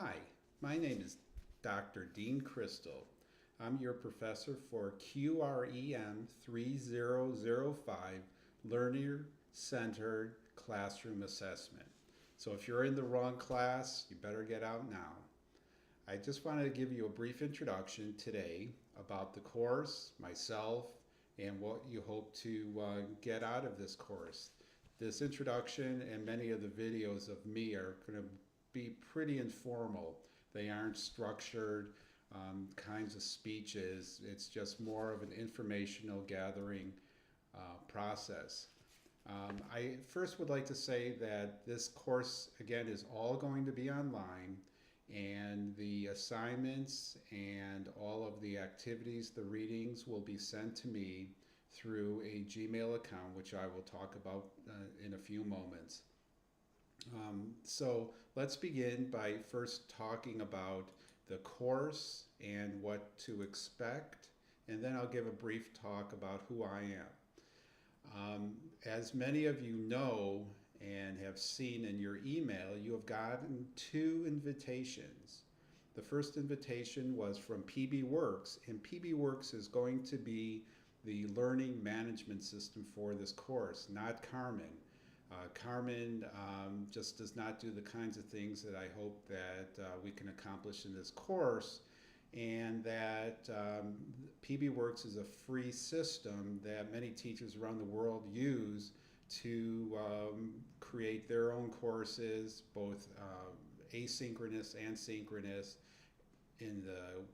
Hi, my name is Dr. Dean Crystal. I'm your professor for QREM 3005 Learner Centered Classroom Assessment. So if you're in the wrong class, you better get out now. I just wanted to give you a brief introduction today about the course, myself, and what you hope to get out of this course. This introduction and many of the videos of me are going to be pretty informal. They aren't structured kinds of speeches. It's just more of an informational gathering process. I first would like to say that this course, again, is all going to be online, and the assignments and all of the activities, the readings, will be sent to me through a Gmail account, which I will talk about in a few moments. So let's begin by first talking about the course and what to expect, and then I'll give a brief talk about who I am. As many of you know and have seen in your email, you have gotten two invitations. The first invitation was from PB Works, and PB Works is going to be the learning management system for this course, not Carmen. Carmen just does not do the kinds of things that I hope that we can accomplish in this course, and that PB Works is a free system that many teachers around the world use to create their own courses, both asynchronous and synchronous, in the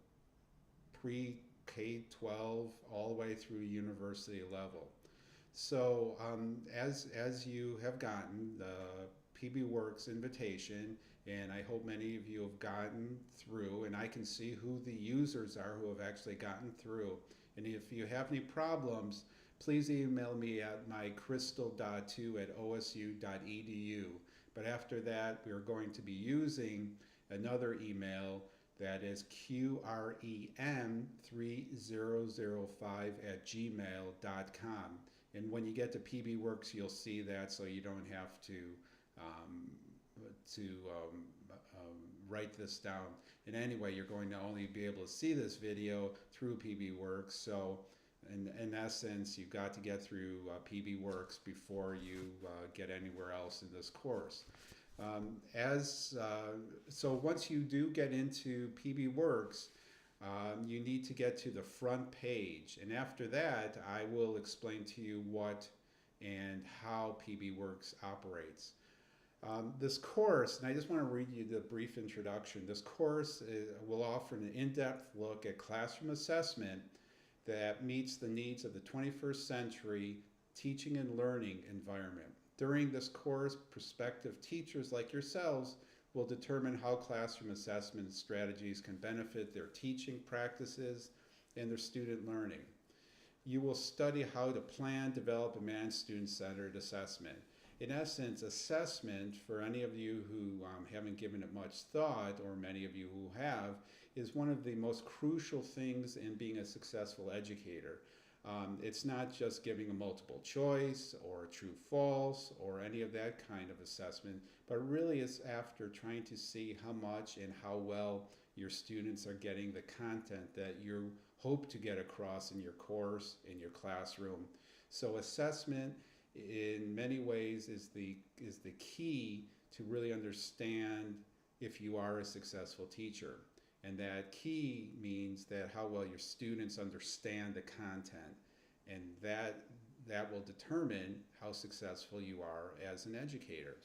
pre-K-12 all the way through university level. So as you have gotten the PB Works invitation, and I hope many of you have gotten through, and I can see who the users are who have actually gotten through. And if you have any problems, please email me at mycrystal.2@osu.edu. But after that, we are going to be using another email that is QREM3005@gmail.com. And when you get to PB Works, you'll see that, so you don't have to write this down. And anyway, you're going to only be able to see this video through PB Works. So in essence, you've got to get through PB Works before you get anywhere else in this course. So once you do get into PB Works, you need to get to the front page, and after that I will explain to you what and how PB Works operates. This course, and I just want to read you the brief introduction, this course will offer an in-depth look at classroom assessment that meets the needs of the 21st century teaching and learning environment. During this course, prospective teachers like yourselves will determine how classroom assessment strategies can benefit their teaching practices and their student learning. You will study how to plan, develop, and manage student-centered assessment. In essence, assessment, for any of you who haven't given it much thought, or many of you who have, is one of the most crucial things in being a successful educator. It's not just giving a multiple choice or true-false or any of that kind of assessment, but really it's after trying to see how much and how well your students are getting the content that you hope to get across in your course, in your classroom. So assessment in many ways is the key to really understand if you are a successful teacher. And that key means that how well your students understand the content, and that will determine how successful you are as an educator.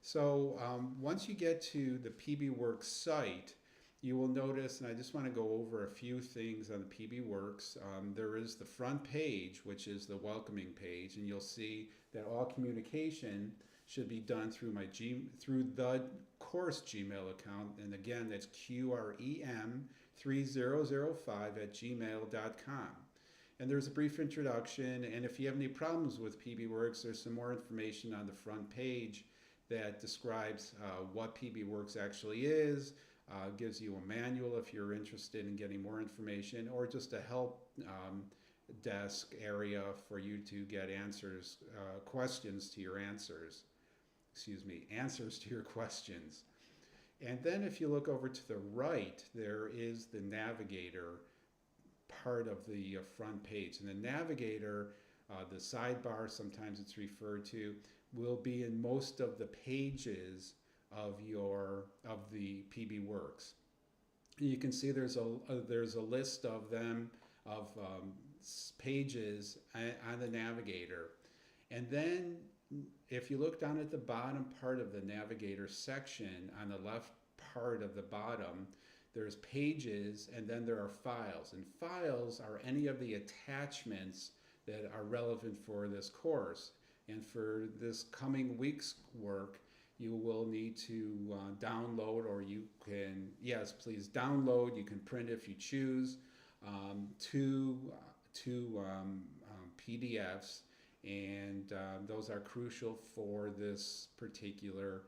So once you get to the PB Works site, you will notice, and I just want to go over a few things on the PB Works. There is the front page, which is the welcoming page, and you'll see that all communication should be done through through the course Gmail account, and again, that's QREM3005@gmail.com. And there's a brief introduction, and if you have any problems with PB Works, there's some more information on the front page that describes what PB Works actually is, gives you a manual if you're interested in getting more information, or just a help desk area for you to get answers to your questions. And then if you look over to the right, there is the navigator part of the front page. And the navigator, the sidebar, sometimes it's referred to, will be in most of the pages of the PB Works. And you can see there's a list of them, of pages on the navigator. And then if you look down at the bottom part of the navigator section, on the left part of the bottom, there's pages, and then there are files. And files are any of the attachments that are relevant for this course. And for this coming week's work, you will need to download, or you can, yes, please download. You can print if you choose, two PDFs, and those are crucial for this particular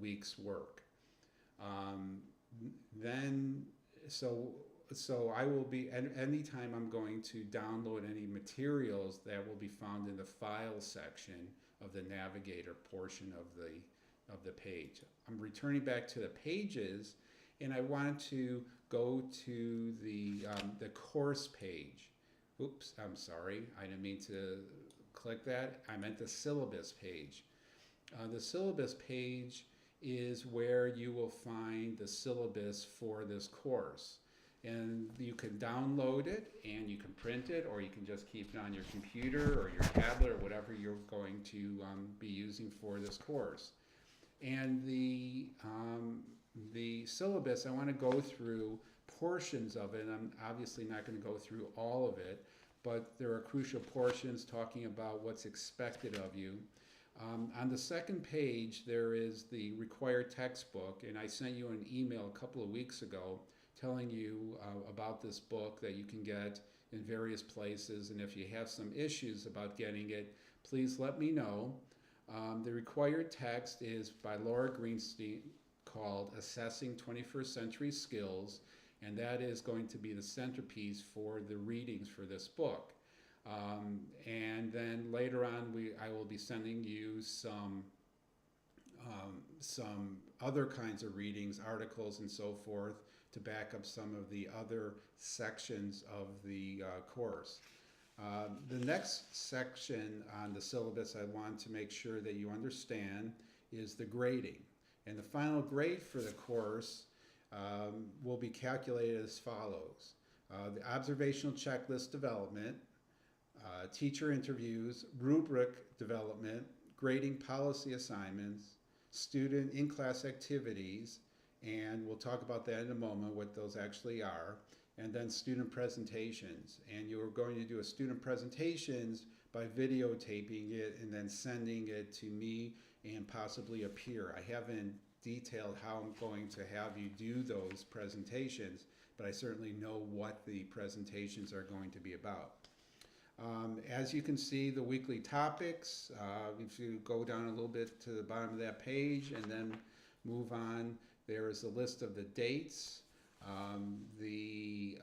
week's work. So I will be, anytime I'm going to download any materials, that will be found in the file section of the navigator portion of the page. I'm returning back to the pages, and I want to go to the course page. Oops, I'm sorry, I didn't mean to click that. I meant the syllabus page. The syllabus page is where you will find the syllabus for this course. And you can download it, and you can print it, or you can just keep it on your computer or your tablet or whatever you're going to be using for this course. And the syllabus, I want to go through portions of it. I'm obviously not going to go through all of it, but there are crucial portions talking about what's expected of you. On the second page, there is the required textbook, and I sent you an email a couple of weeks ago telling you about this book that you can get in various places, and if you have some issues about getting it, please let me know. The required text is by Laura Greenstein, called Assessing 21st Century Skills, and that is going to be the centerpiece for the readings for this book. And then later on, I will be sending you some other kinds of readings, articles and so forth, to back up some of the other sections of the course. The next section on the syllabus I want to make sure that you understand is the grading. And the final grade for the course will be calculated as follows. The observational checklist development, teacher interviews, rubric development, grading policy assignments, student in-class activities, and we'll talk about that in a moment, what those actually are, and then student presentations. And you're going to do a student presentations by videotaping it and then sending it to me and possibly a peer. I haven't detailed how I'm going to have you do those presentations, but I certainly know what the presentations are going to be about. As you can see, the weekly topics, if you go down a little bit to the bottom of that page and then move on, there is a list of the dates, the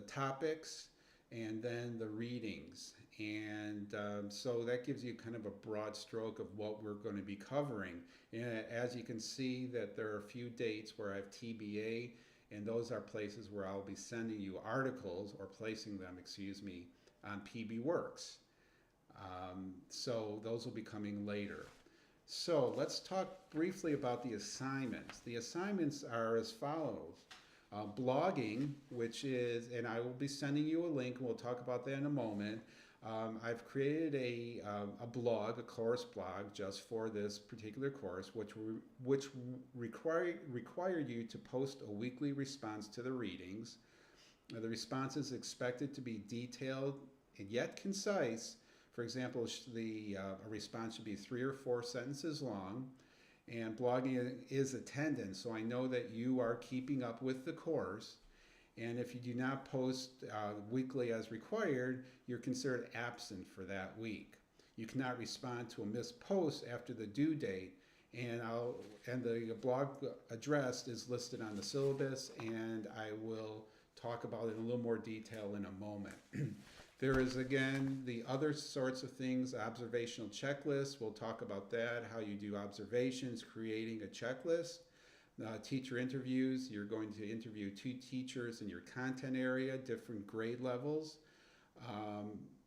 topics, and then the readings. And so that gives you kind of a broad stroke of what we're going to be covering. And as you can see, that there are a few dates where I have TBA, and those are places where I'll be sending you articles, or placing them, excuse me, on PB Works. So those will be coming later. So let's talk briefly about the assignments. The assignments are as follows. Blogging, which is, and I will be sending you a link, and we'll talk about that in a moment. I've created a blog, a course blog, just for this particular course, which require you to post a weekly response to the readings. The response is expected to be detailed and yet concise. For example, a response should be 3 or 4 sentences long, and blogging is attendance, so I know that you are keeping up with the course. And if you do not post weekly as required, you're considered absent for that week. You cannot respond to a missed post after the due date, and the blog address is listed on the syllabus, and I will talk about it in a little more detail in a moment. There is, again, the other sorts of things, observational checklists. We'll talk about that, how you do observations, creating a checklist. Teacher interviews, you're going to interview 2 teachers in your content area, different grade levels.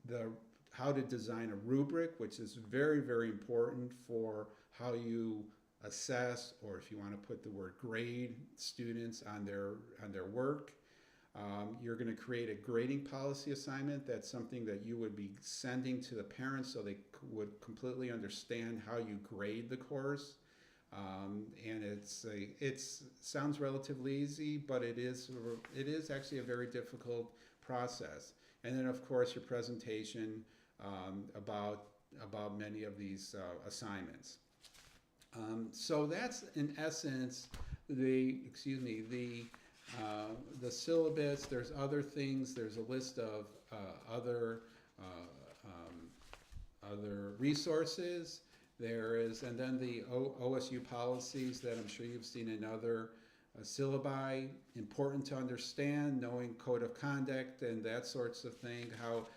The how to design a rubric, which is very, very important for how you assess, or if you want to put the word grade, students on their work. You're going to create a grading policy assignment. That's something that you would be sending to the parents so they would completely understand how you grade the course. And it sounds relatively easy, but it is actually a very difficult process. And then, of course, your presentation about many of these assignments. So that's in essence the syllabus. There's other things. There's a list of other resources. There is, and then the OSU policies that I'm sure you've seen in other syllabi. Important to understand, knowing code of conduct and that sorts of thing. How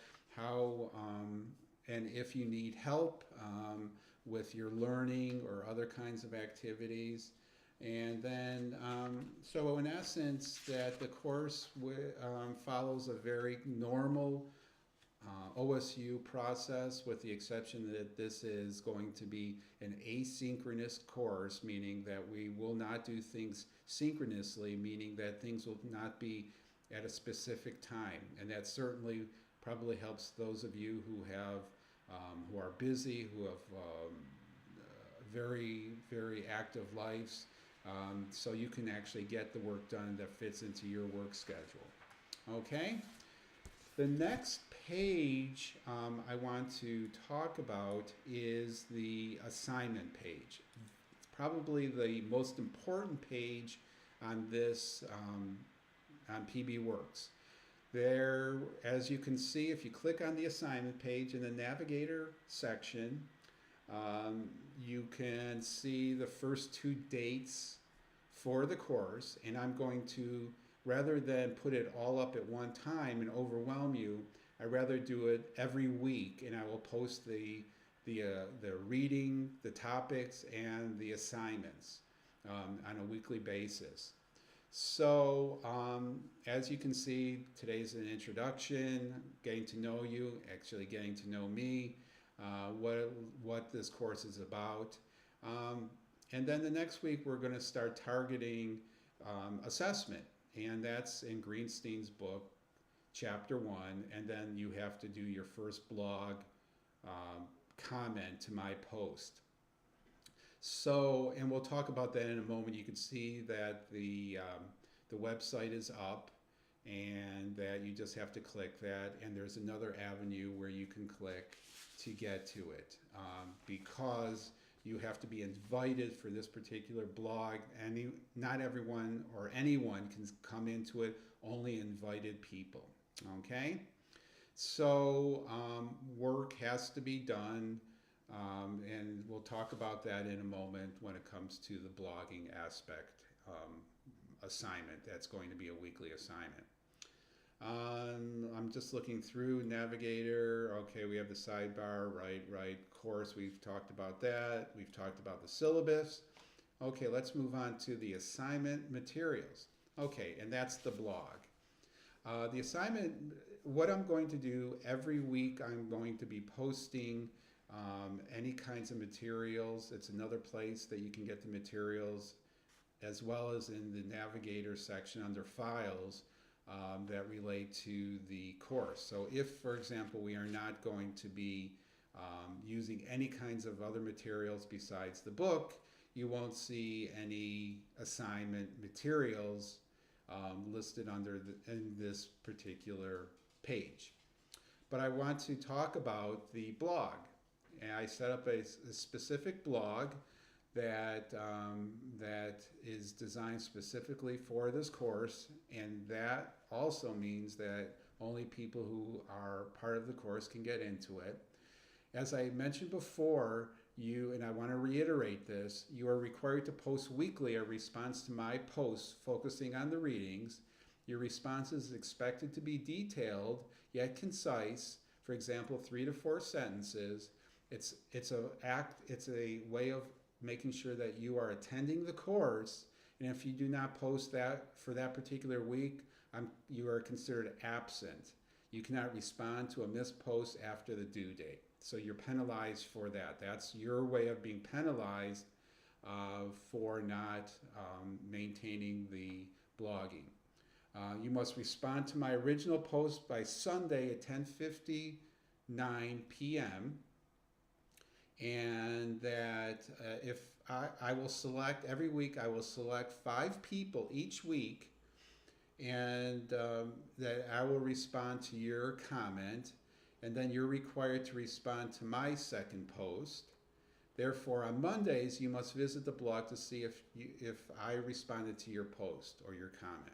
and if you need help with your learning or other kinds of activities. And then, so in essence, that the course follows a very normal OSU process, with the exception that this is going to be an asynchronous course, meaning that we will not do things synchronously, meaning that things will not be at a specific time. And that certainly probably helps those of you who are busy, who have very, very active lives, so you can actually get the work done that fits into your work schedule. Okay? The next page I want to talk about is the assignment page. It's probably the most important page on this, on PB Works. There, as you can see, if you click on the assignment page in the Navigator section, you can see the first 2 dates for the course, and I'm going to, rather than put it all up at one time and overwhelm you, I'd rather do it every week, and I will post the reading, the topics, and the assignments on a weekly basis. So as you can see, today's an introduction, getting to know you, actually getting to know me, what this course is about. And then the next week we're going to start targeting assessment, and that's in Greenstein's book, Chapter 1, and then you have to do your first blog comment to my post. So, and we'll talk about that in a moment. You can see that the website is up, and that you just have to click that, and there's another avenue where you can click to get to it, because you have to be invited for this particular blog. Not everyone or anyone can come into it, only invited people. Okay? So work has to be done, and we'll talk about that in a moment when it comes to the blogging aspect assignment. That's going to be a weekly assignment. I'm just looking through Navigator. Okay, we have the sidebar, right. Course, we've talked about that. We've talked about the syllabus. Okay, let's move on to the assignment materials. Okay, and that's the blog. The assignment, what I'm going to do every week, I'm going to be posting any kinds of materials. It's another place that you can get the materials, as well as in the Navigator section under Files, that relate to the course. So if, for example, we are not going to be using any kinds of other materials besides the book, you won't see any assignment materials listed in this particular page. But I want to talk about the blog. And I set up a specific blog that is designed specifically for this course, and that also means that only people who are part of the course can get into it. As I mentioned before, and I want to reiterate this, you are required to post weekly a response to my posts focusing on the readings. Your response is expected to be detailed. yet concise. For example, 3 to 4 sentences. It's a way of making sure that you are attending the course. And if you do not post that for that particular week, you are considered absent. You cannot respond to a missed post after the due date. So you're penalized for that. That's your way of being penalized for not maintaining the blogging. You must respond to my original post by Sunday at 10:59 p.m. And that if I will select every week, I will select 5 people each week, and that I will respond to your comment, and then you're required to respond to my second post. Therefore, on Mondays, you must visit the blog to see if I responded to your post or your comment.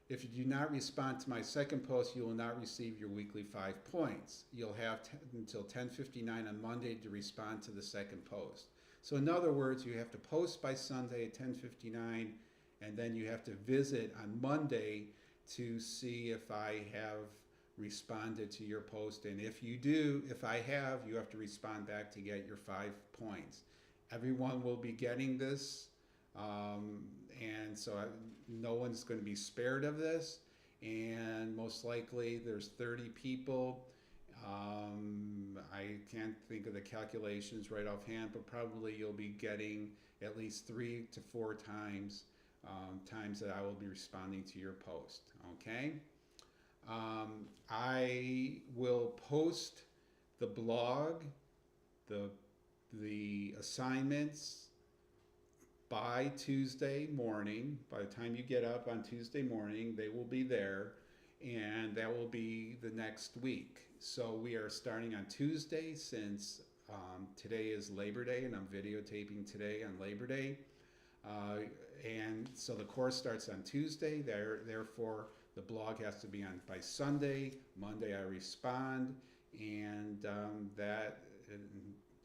If you do not respond to my second post, you will not receive your weekly 5 points. You'll have until 10:59 on Monday to respond to the second post. So in other words, you have to post by Sunday at 10:59, and then you have to visit on Monday to see if I have responded to your post. And if you do, if I have, you have to respond back to get your 5 points. Everyone will be getting this. And so no one's going to be spared of this, and most likely there's 30 people. I can't think of the calculations right offhand, but probably you'll be getting at least 3 to 4 times that I will be responding to your post. Okay. I will post the blog, the assignments by Tuesday morning. By the time you get up on Tuesday morning, they will be there, and that will be the next week. So we are starting on Tuesday, since today is Labor Day, and I'm videotaping today on Labor Day. And so the course starts on Tuesday. Therefore, the blog has to be on by Sunday. Monday, I respond, and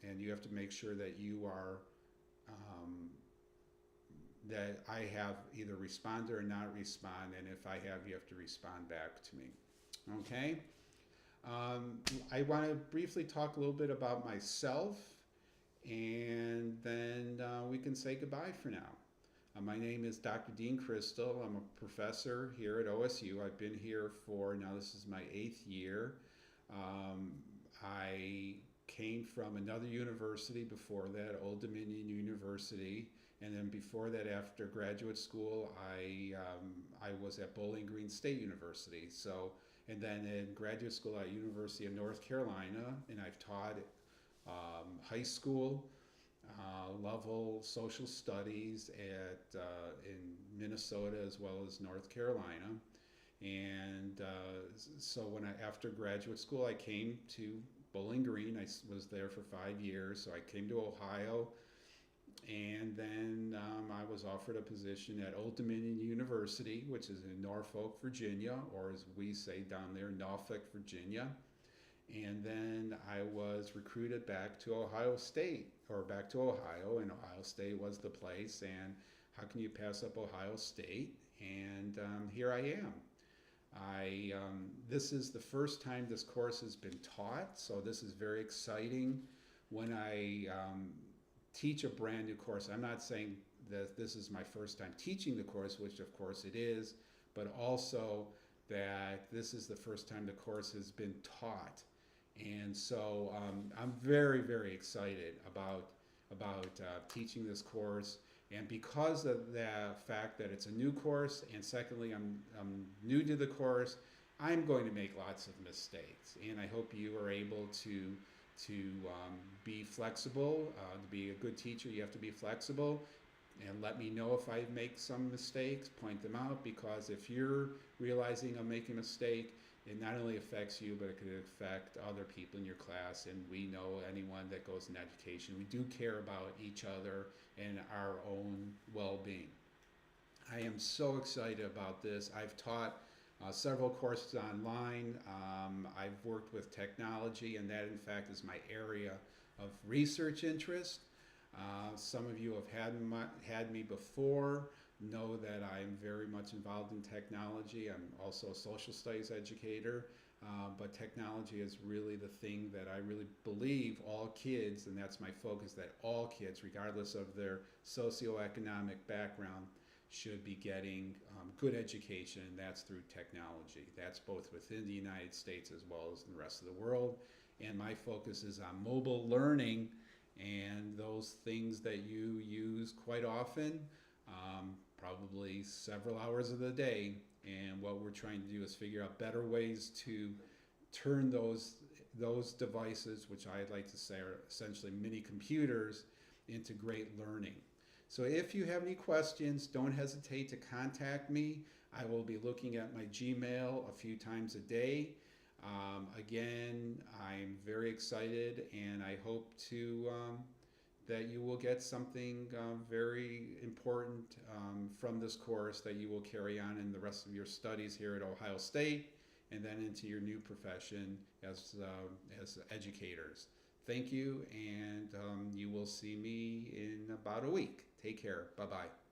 and you have to make sure that you are that I have either responded or not respond, and if I have, you have to respond back to me. Okay. I want to briefly talk a little bit about myself, and then we can say goodbye for now. My name is Dr. Dean Crystal. I'm a professor here at OSU. I've been here for, now this is my 8th year. I came from another university before that, Old Dominion University. And then before that, after graduate school, I was at Bowling Green State University. So, and then in graduate school at University of North Carolina, and I've taught high school level social studies in Minnesota as well as North Carolina. And so after graduate school, I came to Bowling Green. I was there for 5 years. So I came to Ohio. And then I was offered a position at Old Dominion University, which is in Norfolk, Virginia, or as we say down there, Norfolk, Virginia. And then I was recruited back to Ohio State, or back to Ohio, and Ohio State was the place. And how can you pass up Ohio State? And here I am. This is the first time this course has been taught, so this is very exciting. When I teach a brand new course, I'm not saying that this is my first time teaching the course, which of course it is, but also that this is the first time the course has been taught. And so I'm very, very excited about teaching this course. And because of the fact that it's a new course, and secondly, I'm new to the course, I'm going to make lots of mistakes. And I hope you are able to be flexible. To be a good teacher, you have to be flexible. And let me know if I make some mistakes, point them out, because if you're realizing I'm making a mistake, it not only affects you, but it could affect other people in your class. And we know anyone that goes in education, we do care about each other and our own well-being. I am so excited about this. I've taught several courses online. I've worked with technology, and that in fact is my area of research interest. Some of you have had me before, know that I'm very much involved in technology. I'm also a social studies educator. But technology is really the thing that I really believe all kids, and that's my focus, that all kids, regardless of their socioeconomic background, should be getting good education, and that's through technology. That's both within the United States as well as in the rest of the world. And my focus is on mobile learning and those things that you use quite often, probably several hours of the day. And what we're trying to do is figure out better ways to turn those devices, which I like to say are essentially mini computers, into great learning. So if you have any questions, don't hesitate to contact me. I will be looking at my Gmail a few times a day. Again, I'm very excited, and I hope to that you will get something very important from this course that you will carry on in the rest of your studies here at Ohio State, and then into your new profession as educators. Thank you, and you will see me in about a week. Take care. Bye-bye.